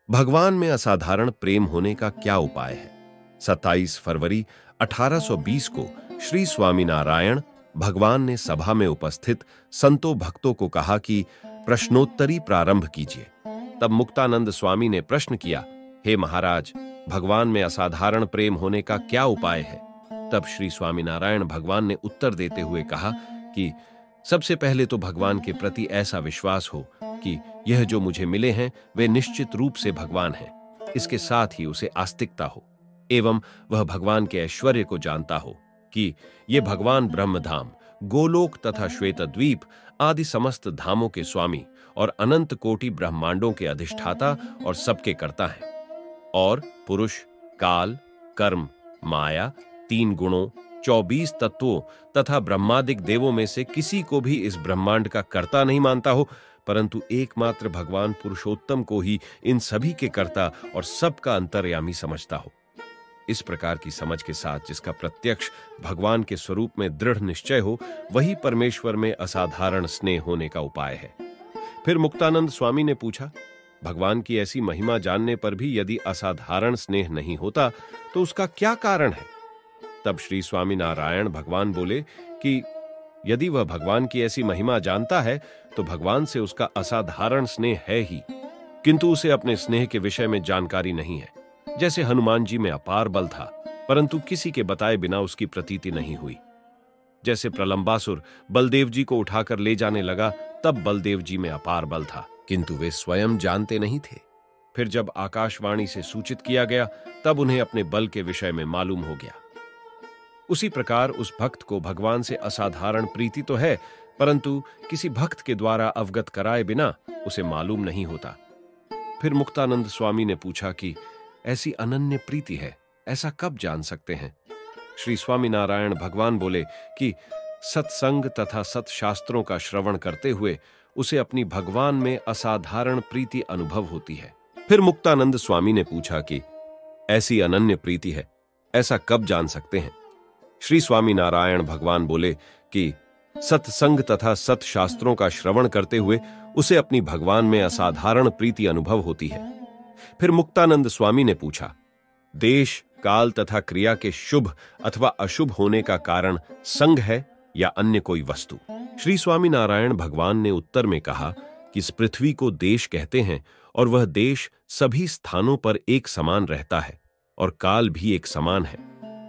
भगवान में असाधारण प्रेम होने का क्या उपाय है? 27 फरवरी 1820 को श्री स्वामीनारायण भगवान ने सभा में उपस्थित संतों भक्तों को कहा कि प्रश्नोत्तरी प्रारंभ कीजिए। तब मुक्तानंद स्वामी ने प्रश्न किया, हे महाराज, भगवान में असाधारण प्रेम होने का क्या उपाय है? तब श्री स्वामीनारायण भगवान ने उत्तर देते हुए कहा कि सबसे पहले तो भगवान के प्रति ऐसा विश्वास हो कि यह जो मुझे मिले हैं वे निश्चित रूप से भगवान हैं। इसके साथ ही उसे आस्तिकता हो एवं वह भगवान के ऐश्वर्य को जानता हो कि ये भगवान ब्रह्मधाम, गोलोक तथा श्वेतद्वीप आदि समस्त धामों के स्वामी और अनंत कोटि ब्रह्मांडों के अधिष्ठाता और सबके कर्ता हैं। और पुरुष, काल, कर्म, माया, 3 गुणों, 24 तत्वों तथा ब्रह्मादिक देवों में से किसी को भी इस ब्रह्मांड का कर्ता नहीं मानता हो, परंतु एकमात्र भगवान पुरुषोत्तम को ही इन सभी के कर्ता और सबका अंतर्यामी समझता हो। इस प्रकार की समझ के साथ जिसका प्रत्यक्ष भगवान के स्वरूप में दृढ़ निश्चय हो, वही परमेश्वर में असाधारण स्नेह होने का उपाय है। फिर मुक्तानंद स्वामी ने पूछा, भगवान की ऐसी महिमा जानने पर भी यदि असाधारण स्नेह नहीं होता तो उसका क्या कारण है? तब श्री स्वामीनारायण भगवान बोले कि यदि वह भगवान की ऐसी महिमा जानता है तो भगवान से उसका असाधारण स्नेह है ही, किंतु उसे अपने स्नेह के विषय में जानकारी नहीं है। जैसे हनुमान जी में अपार बल था, परंतु किसी के बताए बिना उसकी प्रतीति नहीं हुई। जैसे प्रलंबासुर बलदेव जी को उठाकर ले जाने लगा, तब बलदेव जी में अपार बल था, किंतु वे स्वयं जानते नहीं थे। फिर जब आकाशवाणी से सूचित किया गया, तब उन्हें अपने बल के विषय में मालूम हो गया। उसी प्रकार उस भक्त को भगवान से असाधारण प्रीति तो है, परंतु किसी भक्त के द्वारा अवगत कराए बिना उसे मालूम नहीं होता। फिर मुक्तानंद स्वामी ने पूछा कि ऐसी अनन्य प्रीति है, ऐसा कब जान सकते हैं? श्री स्वामीनारायण भगवान बोले कि सत्संग तथा सत्शास्त्रों का श्रवण करते हुए उसे अपनी भगवान में असाधारण प्रीति अनुभव होती है। फिर मुक्तानंद स्वामी ने पूछा कि ऐसी अनन्य प्रीति है, ऐसा कब जान सकते हैं? श्री स्वामीनारायण भगवान बोले कि सत्संग तथा सत्शास्त्रों का श्रवण करते हुए उसे अपनी भगवान में असाधारण प्रीति अनुभव होती है। फिर मुक्तानंद स्वामी ने पूछा, देश, काल तथा क्रिया के शुभ अथवा अशुभ होने का कारण संग है या अन्य कोई वस्तु? श्री स्वामीनारायण भगवान ने उत्तर में कहा कि इस पृथ्वी को देश कहते हैं और वह देश सभी स्थानों पर एक समान रहता है और काल भी एक समान है,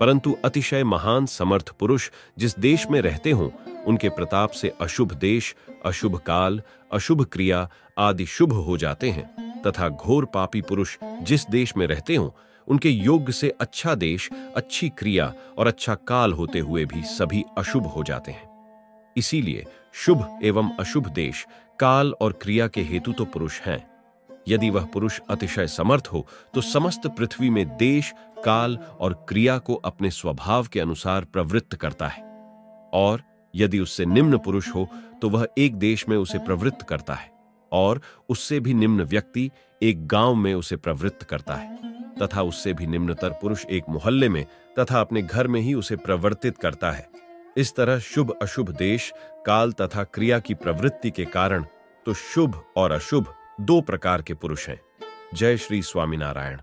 परंतु अतिशय महान समर्थ पुरुष जिस देश में रहते हों, उनके प्रताप से अशुभ देश, अशुभ काल, अशुभ क्रिया आदि शुभ हो जाते हैं, तथा घोर पापी पुरुष जिस देश में रहते हों, उनके योग्य से अच्छा देश, अच्छी क्रिया और अच्छा काल होते हुए भी सभी अशुभ हो जाते हैं। इसीलिए शुभ एवं अशुभ देश, काल और क्रिया के हेतु तो पुरुष हैं। यदि वह पुरुष अतिशय समर्थ हो तो समस्त पृथ्वी में देश, काल और क्रिया को अपने स्वभाव के अनुसार प्रवृत्त करता है, और यदि उससे निम्न पुरुष हो तो वह एक देश में उसे प्रवृत्त करता है, और उससे भी निम्न व्यक्ति एक गांव में उसे प्रवृत्त करता है, तथा उससे भी निम्नतर पुरुष एक मोहल्ले में तथा अपने घर में ही उसे प्रवर्तित करता है। इस तरह शुभ अशुभ देश, काल तथा क्रिया की प्रवृत्ति के कारण तो शुभ और अशुभ 2 प्रकार के पुरुष हैं। जय श्री स्वामीनारायण।